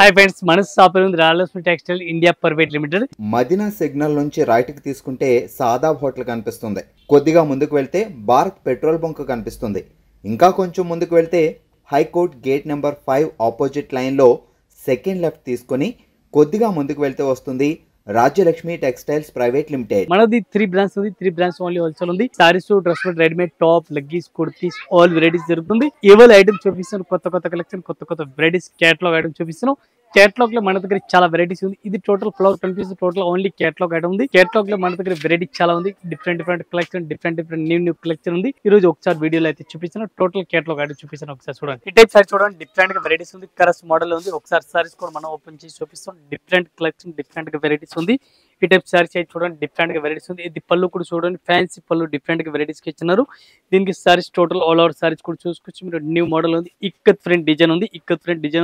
Hi friends, మన shop ఉంది Rayalaseema textile India private limited. Madina signal నుంచి రైట్కి తీసుకుంటే సాదాబ్ హోటల్ కనిపిస్తుంది. కొద్దిగా ముందుకు వెళ్తే భారత్ పెట్రోల్ బంక్ కనిపిస్తుంది. ఇంకా కొంచెం ముందుకు వెళ్తే హైకోర్ట్ గేట్ నెంబర్ 5 ఆపోజిట్ లైన్లో సెకండ్ లెఫ్ట్ తీసుకొని కొద్దిగా ముందుకు వెళ్తే వస్తుంది రాజ్యలక్ష్మి టెక్స్టైల్స్ ప్రైవేట్ లిమిటెడ్. మనది 3 బ్రాంచ్ ఉంది. 3 బ్రాంచ్ ఓన్లీ హోల్సేల్ ఉంది. Saris, dress, readymade, top, leggings, kurtis all varieties జరుగుతుంది. ఏవైనా ఐటమ్స్ చూపిస్తాను, కొత్త కలెక్షన్, కొత్త వెరైటీస్ క్యాటలాగ్ ఐటమ్ చూపిస్తాను. క్యాటలాగ్ లో మన దగ్గర చాలా వెరైటీస్ ఉంది. ఇది టోటల్ ఫ్లవర్ కనిపిస్తుంది. టోటల్ ఓన్లీ క్యాటలాగ్ ఐటమ్ ఉంది. క్యాటలాగ్ లో మన దగ్గర వెరైటీ చాలా ఉంది. Different collection, different new collection ఉంది. ఈ రోజు ఒకసారి వీడియోలో అయితే చూపిస్తాను. టోటల్ క్యాటలాగ్ ఐటమ్ చూపిస్తాను. ఒకసారి చూడండి. ఈ టైప్ సారీ చూడండి, డిఫరెంట్ గా వెరైటీస్ ఉంది. కరస్ మోడల్ ఉంది. ఒకసారి సారీస్ కూడా మనం ఓపెన్ చేసి చూపిస్తాం. డిఫరెంట్ కలెక్షన్, డిఫరెంట్ గా వెరైటీస్ ఉంది. ఈ టైప్ సారీస్ అయితే చూడండి, డిఫరెంట్ గా వెరైటీస్ ఉంది. ఇది పళ్ళు కూడా చూడండి, ఫ్యాన్సీ పళ్ళు డిఫరెంట్ గా వెరైటీస్ ఇచ్చినారు. దీనికి saris total all over saris కూడా చూసుకోవచ్చు. మీరు న్యూ మోడల్ ఉంది. ఇక్కత్ ఫ్రంట్ డిజైన్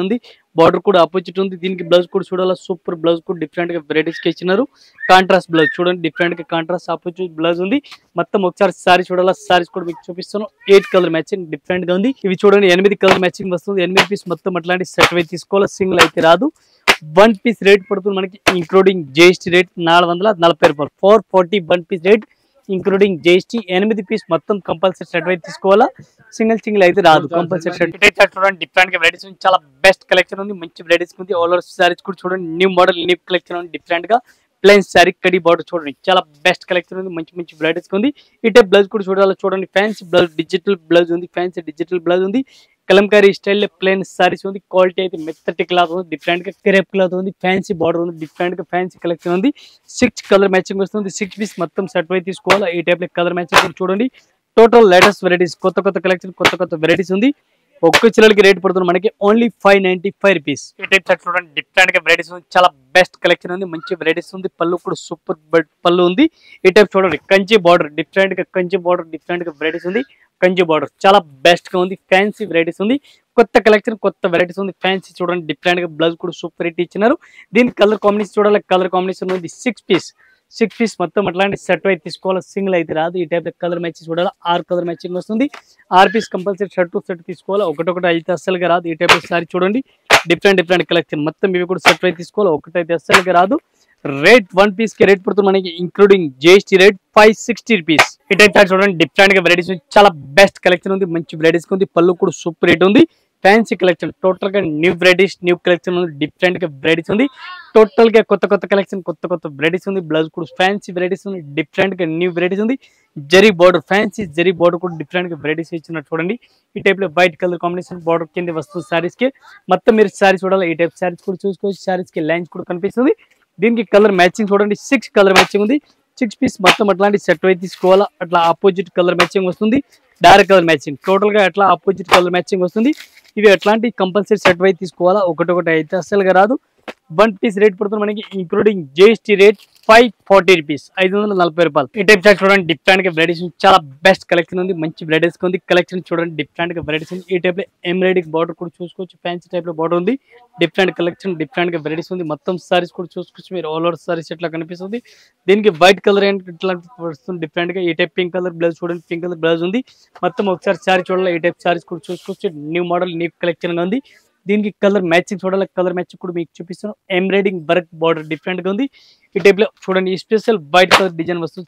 ఉంది. బార్డర్ కూడా ఆపోజిట్ ఉంది. దీనికి బ్లౌజ్ కూడా చూడాలి, సూపర్ బ్లౌజ్ కూడా డిఫరెంట్ గా వెరైటీస్ ఇచ్చినారు. కాంట్రాస్ట్ బ్లౌజ్ చూడండి, డిఫరెంట్ గా కాంట్రాస్ట్ ఆపోజిట్ బ్లౌజ్ ఉంది. మొత్తం ఒకసారి సారీ చూడాలి. సారీస్ కూడా మీకు చూపిస్తాను. 8 కలర్ మ్యాచింగ్ డిఫరెంట్ గా ఉంది. ఇవి చూడండి 8 కలర్ మ్యాచింగ్ వస్తుంది. 8 పీస్ మొత్తం అట్లాంటి సెట్ అయితే తీసుకోవాలి. సింగిల్ అయితే రాదు. 1 పీస్ రేట్ పడుతుంది మనకి, ఇంక్లూడింగ్ జిఎస్టీ రేట్ 440 రూపాయలు. 440 1 piece rate including GST. 8 piece మొత్తం కంపల్సరీ సెట్ అయితే తీసుకోవాలా. సింగిల్ అయితే రాదు, కంపల్సరీ సెట్. చూడండి, డిఫరెంట్ గా వెరైటీస్ ఉంది. చాలా బెస్ట్ కలెక్షన్ ఉంది. మంచి వెరైటీస్ ఉంది. ఆల్ ఓవర్ సారీస్ కూడా చూడండి, న్యూ మోడల్ న్యూ కలెక్షన్ ఉంది. డిఫరెంట్ గా ప్లెయిన్ సారీ కడి బార్డర్ చూడండి, చాలా బెస్ట్ కలెక్షన్ ఉంది. మంచి వెరైటీస్ ఉంది. ఈ టైప్ బ్లౌజ్ కూడా చూడండి, ఫ్యాన్సీ బ్లౌజ్, డిజిటల్ బ్లౌజ్ ఉంది. ఫ్యాన్సీ డిజిటల్ బ్లౌజ్ ఉంది. కలంకారీ స్టైల్ ప్లెయిన్ సారీస్ ఉంది. క్వాలిటీ అయితే మెత్తటి క్లాత్ ఉంది. డిఫరెంట్ గా క్రేప్ క్లాత్ ఉంది. ఫ్యాన్సీ బార్డర్ ఉంది. డిఫరెంట్ గా ఫ్యాన్సీ కలెక్షన్ ఉంది. 6 కలర్ మ్యాచింగ్ వస్తుంది. 6 పీస్ మొత్తం సెట్ అయితే తీసుకోవాలి. ఈ టైప్ లో కలర్ మ్యాచింగ్ చూడండి. టోటల్ లేటెస్ట్ వెరైటీస్, కొత్త కలెక్షన్, కొత్త వెరైటీస్ ఉంది. ఒక్క చిల్లలకి రేట్ పడుతుంది మనకి ఓన్లీ 595 రూపీస్. ఈ టైప్ సెట్ చూడండి, డిఫరెంట్ గా వెరైటీస్ ఉంది. చాలా బెస్ట్ కలెక్షన్ ఉంది. మంచి వెరైటీస్ ఉంది. పళ్ళు కూడా సూపర్ పళ్ళు ఉంది. ఈ టైప్ చూడండి, కంచి బార్డర్, డిఫరెంట్ గా కంచి బార్డర్, డిఫరెంట్ గా వెరైటీస్ ఉంది. కంచి బార్డర్ చాలా బెస్ట్ గా ఉంది. ఫ్యాన్సీ వెరైటీస్ ఉంది. కొత్త కలెక్షన్, కొత్త వెరైటీస్ ఉంది. ఫ్యాన్సీ చూడండి, డిఫరెంట్ గా బ్లౌజ్ కూడా సూపర్ హిట్ ఇచ్చినారు. దీని కలర్ కాంబినేషన్ చూడాలి. కలర్ కాంబినేషన్ ఉంది 6 పీస్ మొత్తం అట్లాంటి సెట్ అయితే తీసుకోవాలి. సింగిల్ అయితే రాదు. ఈ టైప్ కలర్ మ్యాచింగ్ చూడాలి. 6 కలర్ మ్యాచింగ్ వస్తుంది. 6 పీస్ కంపల్సరీ సెట్ తీసుకోవాలి. ఒకటి అయితే అస్సలుగా రాదు. ఈ టైప్ సారీ చూడండి, డిఫరెంట్ కలెక్షన్ మొత్తం ఇవి కూడా సెట్ అయితే తీసుకోవాలి. ఒకటైతే అస్సలుగా రాదు. రేట్ 1 పీస్ కి రేట్ పడుతుంది మనకి, ఇంక్లూడింగ్ జిఎస్టీ రేట్ 560 రూపీస్. ఈ టైప్ చూడండి, డిఫరెంట్ గా వెరైటీస్ చాలా బెస్ట్ కలెక్షన్ ఉంది. మంచి వెరైటీస్ ఉంది. పళ్ళు కూడా సూపర్ రేట్ ఉంది. ఫ్యాన్సీ కలెక్షన్ టోటల్ గా న్యూ వెరైటీస్, న్యూ కలెక్షన్ ఉంది. డిఫరెంట్ గా వెరైటీస్ ఉంది. టోటల్ గా కొత్త కలెక్షన్, కొత్త వెరైటీస్ ఉంది. బ్లౌజ్ కూడా ఫ్యాన్సీ వెరైటీస్ ఉంది. డిఫరెంట్ గా న్యూ వెరైటీస్ ఉంది. Zari border, fancy zari border కూడా డిఫరెంట్ గా వెరైటీస్ ఇచ్చినట్టు చూడండి. ఈ టైప్ లో వైట్ కలర్ కాంబినేషన్ బార్డర్ కింద వస్తుంది సారీస్ కి. మొత్తం మీరు సారీ చూడాలి. ఈ టైప్ సారీస్ కూడా చూసుకోవచ్చు. సారీస్ కి లైన్స్ కూడా కనిపిస్తుంది. దీనికి కలర్ మ్యాచింగ్ చూడండి, 6 కలర్ మ్యాచింగ్ ఉంది. 6 పీస్ మొత్తం అట్లాంటి సెట్ అయితే తీసుకోవాలా. అట్లా ఆపోజిట్ కలర్ మ్యాచింగ్ వస్తుంది. డైరెక్ట్ కలర్ మ్యాచింగ్ టోటల్ గా అట్లా ఆపోజిట్ కలర్ మ్యాచింగ్ వస్తుంది. ఇవి ఎట్లాంటి కంపల్సరీ సెట్ అయితే తీసుకోవాలా. ఒకటి అయితే అస్సలుగా రాదు. 1 పీస్ రేట్ పడుతుంది మనకి, ఇంక్లూడింగ్ జిఎస్టీ రేట్ 540 రూపీస్, 540 రూపాయలు. ఈ టైప్ షర్ట్ చూడండి, డిఫరెంట్ గా వెరైటీస్ చాలా బెస్ట్ కలెక్షన్ ఉంది. మంచి వెరైటీస్ ఉంది. కలెక్షన్ చూడండి, డిఫరెంట్ గా వెరైటీస్ ఉంది. ఈ టైప్ లో ఎంబ్రాయిడరీ బార్డర్ కూడా చూసుకోవచ్చు. ఫ్యాన్సీ టైప్ లో బార్డర్ ఉంది. డిఫరెంట్ కలెక్షన్, డిఫరెంట్ గా వెరైటీస్ ఉంది. మొత్తం సారీస్ కూడా చూసుకోవచ్చు. మీరు ఆల్ ఓవర్ సారీస్ ఇట్లా కనిపిస్తుంది. దీనికి వైట్ కలర్ ఇట్లా వస్తుంది. డిఫరెంట్ గా ఈ టైప్ పింక్ కలర్ బ్లౌజ్ చూడండి, పింక్ కలర్ బ్లౌజ్ ఉంది. మొత్తం ఒకసారి సారీ చూడాలి. ఈ టైప్ సారీస్ కూడా చూసుకోవచ్చు. న్యూ మోడల్, న్యూ కలెక్షన్ గా ఉంది. దీనికి కలర్ మ్యాచింగ్ చూడాలి. కలర్ మ్యాచింగ్ కూడా మీకు చూపిస్తాను. ఎంబ్రాయిడింగ్ వర్క్ బార్డర్ డిఫరెంట్ గా ఉంది. ఈ టైప్ లో చూడండి, స్పెషల్ వైట్ కలర్ డిజైన్ వస్తుంది.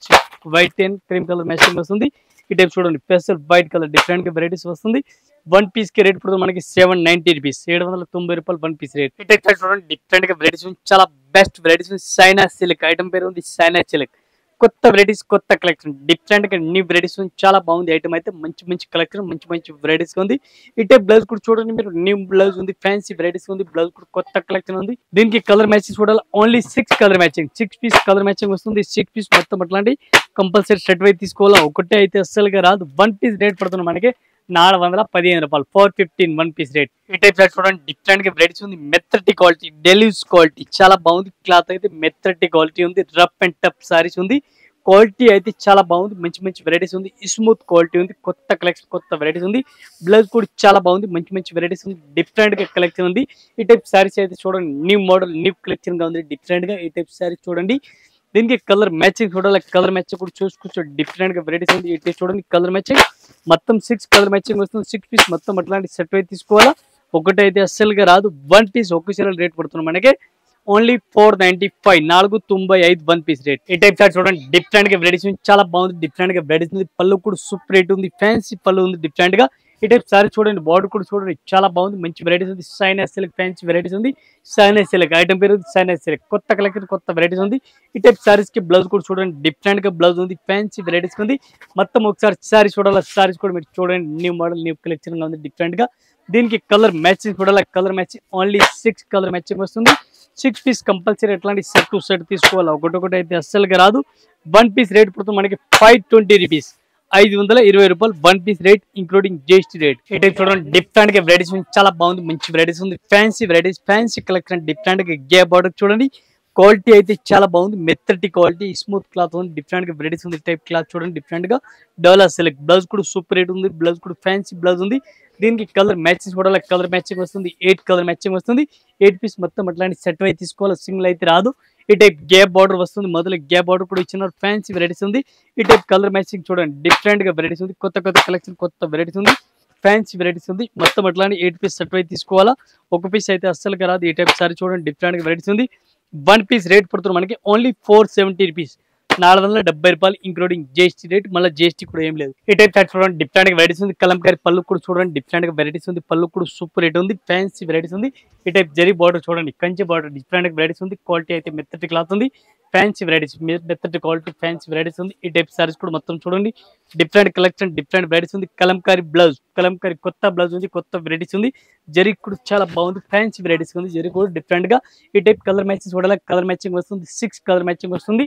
White and cream colour matching వస్తుంది. ఈ టైప్ చూడండి, స్పెషల్ వైట్ కలర్ డిఫరెంట్ గా వెరైటీస్ వస్తుంది. 1 పీస్ కి రేట్ పడుతుంది మనకి 790 రూపీస్, 790 రూపాయలు 1 పీస్ రేట్. ఈ టైప్ చూడండి, డిఫరెంట్ గా వెరైటీస్ చాలా best varieties. Saina silk item పేరు ఉంది, సైనా సిల్క్. కొత్త వెరైటీస్, కొత్త కలెక్షన్, డిఫరెంట్ గా న్యూ వెరైటీస్ చాలా బాగుంది. ఐటమ్ అయితే మంచి కలెక్షన్, మంచి వెరైటీస్ ఉంది. ఈ టైప్ బ్లౌజ్ కూడా చూడండి, మీరు న్యూ బ్లౌజ్ ఉంది. ఫ్యాన్సీ వెరైటీస్ ఉంది. బ్లౌజ్ కూడా కొత్త కలెక్షన్ ఉంది. దీనికి కలర్ మ్యాచింగ్ చూడాలి. Only 6 colour matching, 6 piece colour matching వస్తుంది. 6 పీస్ మొత్తం అట్లాంటి కంపల్సరీ సెట్ అయితే తీసుకోవాలా. ఒకటే అయితే అస్సలుగా రాదు. 1 పీస్ రేట్ పడుతుంది మనకి 415 రూపాయలు, 415 1 పీస్ రేట్. ఈ టైప్ చూడండి, డిఫరెంట్ గా వెరైటీస్ ఉంది. మెత్తటి క్వాలిటీ, డెలివ్స్ క్వాలిటీ చాలా బాగుంది. క్లాత్ అయితే మెత్తటి క్వాలిటీ ఉంది. రఫ్ అండ్ టఫ్ సారీస్ ఉంది. క్వాలిటీ అయితే చాలా బాగుంది. మంచి వెరైటీస్ ఉంది. స్మూత్ క్వాలిటీ ఉంది. కొత్త కలెక్షన్, కొత్త వెరైటీస్ ఉంది. బ్లౌజ్ కూడా చాలా బాగుంది. మంచి వెరైటీస్ ఉంది. డిఫరెంట్ గా కలెక్షన్ ఉంది. ఈ టైప్ సారీస్ అయితే చూడండి, న్యూ మోడల్, న్యూ కలెక్షన్ గా ఉంది. డిఫరెంట్ గా ఈ టైప్ సారీస్ చూడండి. దీనికి కలర్ మ్యాచింగ్ చూడాలి. కలర్ మ్యాచింగ్ కూడా చూసుకోవచ్చు. డిఫరెంట్ గా వెరైటీస్ ఉంది. ఇటు చూడండి, కలర్ మ్యాచింగ్ మొత్తం 6 కలర్ మ్యాచింగ్ వస్తుంది. 6 పీస్ మొత్తం అట్లాంటి సెట్ అయితే తీసుకోవాలా. ఒకటైతే అస్సలుగా రాదు. వన్ పీస్ ఒక్క చీర రేట్ పడుతుంది మనకి ఓన్లీ 495 495 వన్ పీస్ రేట్. ఈ టైప్ షార్ట్ చూడండి డిఫరెంట్ గా వెరైటీస్ ఉంది, చాలా బాగుంది. డిఫరెంట్ గా వెరైటీస్ ఉంది, పళ్ళు కూడా సూపర్ రేట్ ఉంది, ఫ్యాన్సీ పళ్ళు ఉంది డిఫరెంట్ గా. ఈ టైప్ సారీ చూడండి, బార్డర్ కూడా చూడండి చాలా బాగుంది, మంచి వెరైటీస్ ఉంది. సైనా సిల్క్ ఫ్యాన్సీ వెరైటీస్ ఉంది. సైనా సిల్క్ ఐటమ్ పేరు సైనా సిల్క్, కొత్త కలెక్షన్ కొత్త వెరైటీస్ ఉంది. ఈ టైప్ సారీస్ కి బ్లౌజ్ కూడా చూడండి డిఫరెంట్ గా బ్లౌజ్ ఉంది, ఫ్యాన్సీ వెరైటీస్ ఉంది. మొత్తం ఒకసారి సారీ చూడాలి, సారీస్ కూడా మీరు చూడండి న్యూ మోడల్ న్యూ కలెక్షన్ గా ఉంది డిఫరెంట్ గా. దీనికి కలర్ మ్యాచింగ్ చూడాలి, colour matching only 6 colour matching వస్తుంది. 6 పీస్ కంపల్సరీ ఎట్లాంటి సెట్ టు సెట్ తీసుకోవాలి, ఒకటొకటి అయితే అస్సలుగా రాదు. వన్ పీస్ రేట్ పడుతుంది మనకి 520 రూపీస్, 520 రూపాయలు one piece rate including GST rate. ఈ టైప్ చూడండి డిఫరెంట్ గా వెరైటీస్ చాలా బాగుంది, మంచి వెరైటీస్ ఉంది, fancy varieties fancy collection different గా గే బార్డర్ చూడండి. క్వాలిటీ అయితే చాలా బాగుంది, మెత్తటి క్వాలిటీ స్మూత్ క్లాత్ ఉంది, డిఫరెంట్ గా వెరైటీస్ ఉంది. టైప్ క్లాత్ చూడండి డిఫరెంట్ గా డోలా సిల్క్, బ్లౌజ్ కూడా సూపర్ రేట్ ఉంది, బ్లౌజ్ కూడా ఫ్యాన్సీ బ్లౌజ్ ఉంది. దీనికి కలర్ మ్యాచింగ్ చూడాలి, కలర్ మ్యాచింగ్ వస్తుంది, 8 కలర్ మ్యాచింగ్ వస్తుంది. 8 పీస్ మొత్తం అట్లాంటి సెట్ అయితే తీసుకోవాలి, సింగిల్ అయితే రాదు. ఈ టైప్ గ్యాప్ బార్డర్ వస్తుంది, మొదలు గ్యాప్ బార్డర్ కూడా ఇచ్చిన ఫ్యాన్సీ వెరైటీస్ ఉంది. ఈ టైప్ కలర్ మ్యాచింగ్ చూడండి డిఫరెంట్ గా వెరైటీస్ ఉంది, కొత్త కొత్త కలెక్షన్ కొత్త వెరైటీస్ ఉంది, ఫ్యాన్సీ వెరైటీస్ ఉంది. మొత్తం అట్లాంటి 8 పీస్ సెట్ అయితే తీసుకోవాలా, ఒక పీస్ అయితే అస్సలుగా రాదు. ఈ టైప్ సారీ చూడండి డిఫరెంట్ గా వెరైటీస్ ఉంది. వన్ పీస్ రేట్ పడుతుంది మనకి ఓన్లీ 470 రూపీస్, 470 రూపాయలు ఇంక్లూడింగ్ జిఎస్టీ రేట్, మళ్ళీ జిఎస్టీ కూడా ఏం లేదు. ఈ టైప్ షర్ట్ చూడండి డిఫరెంట్ గా వెరైటీస్ ఉంది, కలంకారీ పళ్ళు కూడా చూడండి డిఫరెంట్ గా వెరైటీస్ ఉంది, పళ్ళు కూడా సూపర్ రేట్ ఉంది, ఫ్యాన్సీ వెరైటీస్ ఉంది. ఈ టైప్ జరీ బార్డర్ చూడండి, కంచి బార్డర్ డిఫరెంట్ గా వెరైటీస్ ఉంది, క్వాలిటీ అయితే మెత్తటి క్లాత్ ఉంది, ఫ్యాన్సీ వెరైటీస్ మెత్తటి క్వాలిటీ ఫ్యాన్సీ వెరైటీస్ ఉంది. ఈ టైప్ సారీస్ కూడా మొత్తం చూడండి డిఫరెంట్ కలెక్షన్ డిఫరెంట్ వెరైటీస్ ఉంది. కలంకారీ బ్లౌజ్, కలంకారీ కొత్త బ్లౌజ్ ఉంది, కొత్త వెరైటీస్ ఉంది. జరీ కూడా చాలా బాగుంది, ఫ్యాన్సీ వెరైటీస్ ఉంది, జరీ కూడా డిఫరెంట్ గా. ఈ టైప్ కలర్ మ్యాచింగ్ చూడాలి, కలర్ మ్యాచింగ్ వస్తుంది, 6 కలర్ మ్యాచింగ్ వస్తుంది.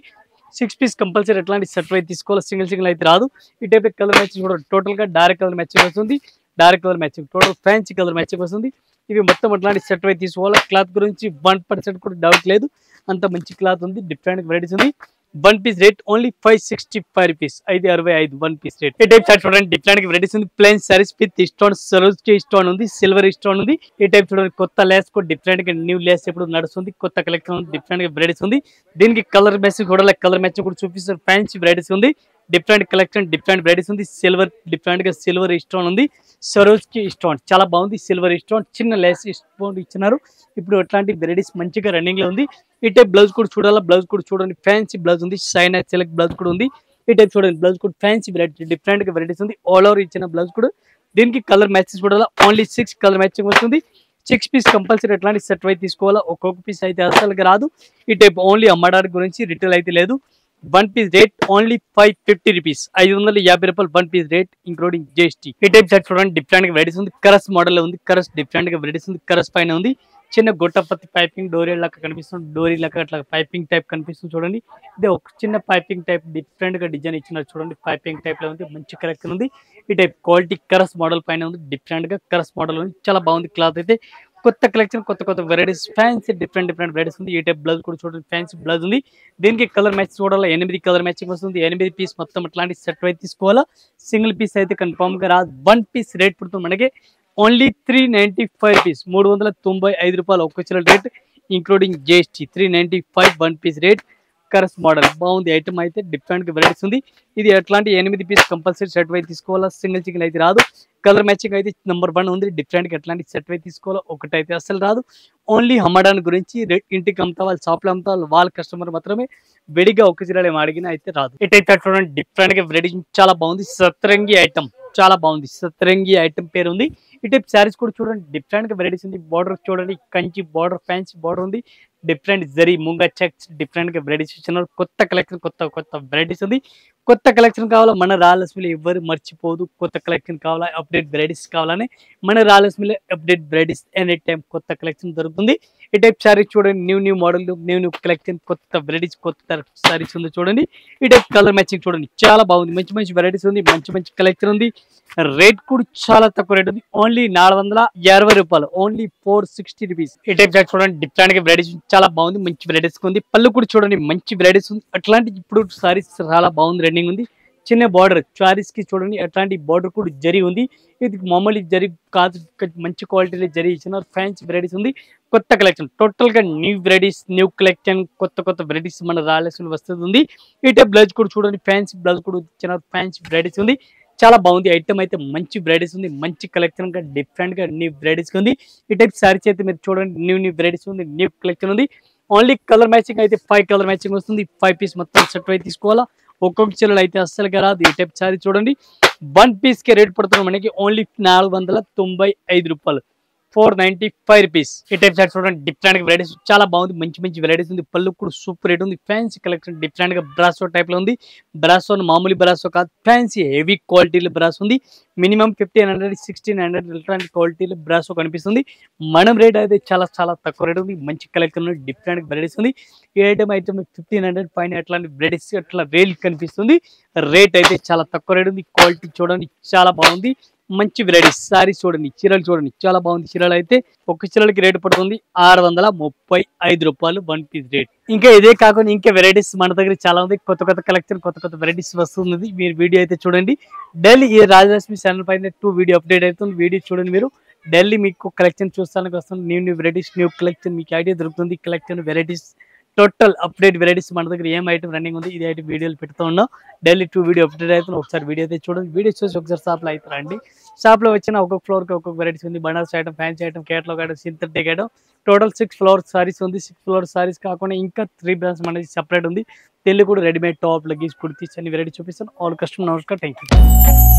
6 పీస్ కంపల్సరీ ఎట్లాంటి సెట్ అయితే తీసుకోవాలి, సింగిల్ అయితే రాదు. ఈ టైప్ కలర్ మ్యాచింగ్ కూడా టోటల్ గా డార్క్ కలర్ మ్యాచింగ్ వస్తుంది, dark colour matching total fancy colour matching వస్తుంది. ఇవి మొత్తం అట్లాంటి సెట్ అయితే తీసుకోవాలి. క్లాత్ గురించి 1% కూడా డౌట్ లేదు, అంత మంచి క్లాత్ ఉంది, డిఫరెంట్ వెరైటీస్ ఉంది. One piece rate only 565 rupees, 565 one piece rate. ఈ టైప్ షర్ట్ చూడండి డిఫరెంట్ వెరైటీస్ ఉంది, ప్లెయిన్ సారీస్ విత్ స్టోన్, సరోజ్కి స్టోన్ ఉంది, సిల్వర్ స్టోన్ ఉంది. ఈ టైప్ చూడండి కొత్త లేస్ కూడా డిఫరెంట్ గా న్యూ లేస్ ఇప్పుడు నడుస్తుంది, కొత్త కలెక్షన్ ఉంది, డిఫరెంట్ గా వెరైటీస్ ఉంది. దీనికి కలర్ మ్యాచింగ్ చూడాలి, కలర్ మ్యాచింగ్ కూడా చూపిస్తారు, ఫ్యాన్సీ వెరైటీస్ ఉంది, డిఫరెంట్ కలెక్షన్ డిఫరెంట్ వెరైటీస్ ఉంది. సిల్వర్ డిఫరెంట్ గా సిల్వర్ స్టోన్ ఉంది, సరోజ్కి స్టోన్ చాలా బాగుంది, సిల్వర్ స్టోన్ చిన్న లేస్ స్టోన్ ఇచ్చినారు. ఇప్పుడు అట్లాంటి వెరైటీస్ మంచిగా రన్నింగ్ లో ఉంది. ఈ టైప్ బ్లౌజ్ కూడా చూడాలా, బ్లౌజ్ కూడా చూడండి ఫ్యాన్సీ బ్లౌజ్ ఉంది, సైనా సిల్క్ బ్లౌజ్ కూడా ఉంది. ఈ టైప్ చూడండి బ్లౌజ్ కూడా ఫ్యాన్సీ వెరైటీ డిఫరెంట్ గా వెరైటీస్ ఉంది, ఆల్ ఓవర్ ఇచ్చిన బ్లౌజ్ కూడా. దీనికి కలర్ మ్యాచింగ్ చూడాలా, ఓన్లీ 6 కలర్ మ్యాచింగ్ వస్తుంది. 6 పీస్ కంపల్సరీ ఎట్లాంటి సెట్ అయితే తీసుకోవాలా, ఒక్కొక్క పీస్ అయితే అసలుగా రాదు. ఈ టైప్ ఓన్లీ అమ్మడానికి గురించి, రిటైల్ అయితే లేదు. One piece rate only 550 rupees, 550 రూపాయలు one piece rate including GST. ఈ టైప్ షర్ట్ చూడండి డిఫరెంట్ గా వెరైటీస్ ఉంది, కరస్ మోడల్ ఉంది, కరస్ డిఫరెంట్ గా వెరైటీస్ ఉంది, కరస్ పైన ఉంది, చిన్న గొట్టపత్తి పైపింగ్ డోరీ లాగా కనిపిస్తుంది, డోరీ లాగా అట్లా పైపింగ్ టైప్ కనిపిస్తుంది చూడండి. ఇది ఒక చిన్న పైపింగ్ టైప్ డిఫరెంట్ గా డిజైన్ ఇచ్చినారు చూడండి, పైపింగ్ టైప్ లో ఉంది, మంచి కలెక్షన్ ఉంది. ఈ టైప్ క్వాలిటీ కరస్ మోడల్ పైన ఉంది, డిఫరెంట్ గా కరస్ మోడల్ ఉంది, చాలా బాగుంది క్లాత్ అయితే. కొత్త కలెక్షన్ కొత్త కొత్త వెరైటీస్ ఫ్యాన్సీ డిఫరెంట్ వెరైటీస్ ఉంది. ఈ టైప్ బ్లౌజ్ కూడా చూడండి ఫ్యాన్సీ బ్లౌజ్ ఉంది. దీనికి కలర్ మ్యాచ్ చూడాలి, 8 కలర్ మ్యాచింగ్ వస్తుంది. 8 పీస్ మొత్తం అట్లాంటి సెట్ అయితే తీసుకోవాలా, సింగిల్ పీస్ అయితే కన్ఫర్మ్ గా రాదు. వన్ పీస్ రేట్ పడుతుంది మనకి ఓన్లీ 395 రూపీస్, 395 రూపాయలు ఒక్క చీర rate including GST. 395 one piece rate, కరస్ మోడల్ బాగుంది ఐటమ్ అయితే, డిఫరెంట్ గా వెరైటీస్ ఉంది. ఇది ఎట్లాంటి 8 పీస్ కంపల్సరీ సెట్ అయితే తీసుకోవాలా, సింగిల్ అయితే రాదు. కలర్ మ్యాచింగ్ అయితే నెంబర్ 1 ఉంది, డిఫరెంట్ గా ఎట్లాంటి సెట్ అయితే తీసుకోవాలా, ఒకటైతే అసలు రాదు. ఓన్లీ అమ్మడానికి గురించి, ఇంటికి అమ్ముతా వాళ్ళు షాప్లో అమ్ముతా వాళ్ళ కస్టమర్ మాత్రమే వెడిగా ఒక చీర అడిగిన అయితే రాదు. ఇటైతే చూడండి డిఫరెంట్ గా వెరైటీ చాలా బాగుంది, సతరంగి ఐటమ్ చాలా బాగుంది, సతరంగి ఐటమ్ పేరు ఉంది. ఈ టైప్ శారీస్ కూడా చూడండి డిఫరెంట్ గా వెరైటీస్ ఉంది. బార్డర్ చూడండి కంచి బార్డర్, ఫ్యాన్సీ బార్డర్ ఉంది, different zari munga checks different గా వెరైటీస్ ఇచ్చినారు. కొత్త కలెక్షన్ కొత్త కొత్త వెరైటీస్ ఉంది. కొత్త కలెక్షన్ కావాలా మన రాయలసీమలో ఎవరు మర్చిపోదు, కొత్త కలెక్షన్ కావాలా అప్డేట్ వెరైటీస్ కావాలని మన రాయలసీమలో అప్డేట్ వెరైటీస్ ఎనీ టైం కొత్త కలెక్షన్ దొరుకుతుంది. ఈ టైప్ శారీస్ చూడండి న్యూ మోడల్ న్యూ కలెక్షన్ కొత్త వెరైటీస్ కొత్త శారీస్ ఉంది చూడండి. ఈ టైప్ కలర్ మ్యాచింగ్ చూడండి చాలా బాగుంది, మంచి వెరైటీస్ ఉంది, మంచి కలెక్షన్ ఉంది. రేట్ కూడా చాలా తక్కువ రేట్ ఉంది, ఓన్లీ 450 రూపాయలు, ఓన్లీ 460 రూపీస్. ఈ టైప్ షర్ట్ చూడండి డిఫరెంట్ గా వెరైటీస్ చాలా బాగుంది, మంచి వెరైటీస్ ఉంది. పళ్ళు కూడా చూడండి మంచి వెరైటీస్ ఉంది. అట్లాంటి ఇప్పుడు సారీస్ చాలా బాగుంది, రన్నింగ్ ఉంది. చిన్న బార్డర్ సారీస్ కి చూడండి అట్లాంటి బార్డర్ కూడా జరీ ఉంది. ఇది మామూలు జరీ కాదు, మంచి క్వాలిటీలో జరీ ఇచ్చిన ఫ్యాన్సీ వెరైటీస్ ఉంది. కొత్త కలెక్షన్ టోటల్ గా న్యూ వెరైటీస్ న్యూ కలెక్షన్ కొత్త వెరైటీస్ మన రాయలసీమలో వస్తుంది. ఈ టైప్ బ్లౌజ్ కూడా చూడండి ఫ్యాన్సీ బ్లౌజ్ కూడా ఇచ్చిన ఫ్యాన్సీ వెరైటీస్ ఉంది. చాలా బాగుంది ఐటమ్ అయితే మంచి వెరైటీస్ ఉంది మంచి కలెక్షన్ గా డిఫరెంట్ గా న్యూ వెరైటీస్ ఉంది ఈ టైప్ సారీస్ అయితే మీరు చూడండి న్యూ వెరైటీస్ ఉంది న్యూ కలెక్షన్ ఉంది ఓన్లీ కలర్ మ్యాచింగ్ అయితే 5 కలర్ మ్యాచింగ్ వస్తుంది 5 పీస్ మొత్తం సెట్ అయితే తీసుకోవాలా ఒక్కొక్క చీరలు అయితే అస్సలు రాదు ఈ టైప్ సారీ చూడండి 1 పీస్ కి రేట్ పడుతున్నాం మనకి ఓన్లీ 495 రూపాయలు 495 రూపీస్ ఈ టైప్ షర్ట్ చూడండి డిఫరెంట్ వెరైటీస్ చాలా బాగుంది మంచి వెరైటీస్ ఉంది పళ్ళు కూడా సూపర్ రేట్ ఉంది ఫ్యాన్సీ కలెక్షన్ డిఫరెంట్ గా బ్రాసో టైప్ లో ఉంది బ్రాసో మామూలు బ్రాసో కాదు ఫ్యాన్సీ హెవీ క్వాలిటీలో బ్రాస్ ఉంది మినిమం 1500 1600 ఇలాంటి క్వాలిటీలో బ్రాసో కనిపిస్తుంది మనం రేట్ అయితే చాలా తక్కువ రేట్ ఉంది మంచి కలెక్షన్ డిఫరెంట్ వెరైటీస్ ఉంది ఈ ఐటమ్ 1500 పైన అట్లాంటి వెరైటీస్ అట్లా రేల్ కనిపిస్తుంది రేట్ అయితే చాలా తక్కువ రేట్ ఉంది క్వాలిటీ చూడండి చాలా బాగుంది మంచి వెరైటీస్ సారీస్ చూడండి చీరలు చూడండి చాలా బాగుంది చీరలు అయితే ఒక చీరలకి రేట్ పడుతుంది 635 రూపాయలు 1 పీస్ రేట్ ఇంకా ఇదే కాకుండా ఇంకా వెరైటీస్ మన దగ్గర చాలా ఉంది కొత్త కలెక్షన్ కొత్త వెరైటీస్ వస్తుంది మీరు వీడియో అయితే చూడండి డైలీ ఈ రాజలక్ష్మి ఛానల్ పైన 2 వీడియో అప్డేట్ అవుతుంది వీడియో చూడండి మీరు డైలీ మీకు కలెక్షన్ చూస్తానికి వస్తుంది న్యూ వెరైటీస్ న్యూ కలెక్షన్ మీకు ఐడియా దొరుకుతుంది collection varieties total update varieties మన దగ్గర ఏం ఐటమ్ రన్నింగ్ ఉంది ఇది ఐటమ్ వీడియోలు పెడుతూ ఉన్నాం డైలీ 2 వీడియో అప్డేట్ అవుతుంది ఒకసారి వీడియో అయితే చూడండి వీడియో చూసి ఒకసారి షాప్లో అయితే రండి షాప్లో వచ్చిన ఒక్కొక్క ఫ్లోర్కి ఒక్కొక్క వెరైటీస్ ఉంది Banaras item fancy item catalogue item synthetic item total 6 floor saris ఉంది 6 ఫ్లోర్ సారీస్ కాకుండా ఇంకా 3 బ్రాండ్స్ మనకి సెపరేట్ ఉంది తెలుగు కూడా రెడీమేడ్ టాప్ లగేజ్ కుర్తీస్ అన్ని వెరైటీ చూపిస్తాను ఆల్ కస్టమర్ నమస్కారం థ్యాంక్ యూ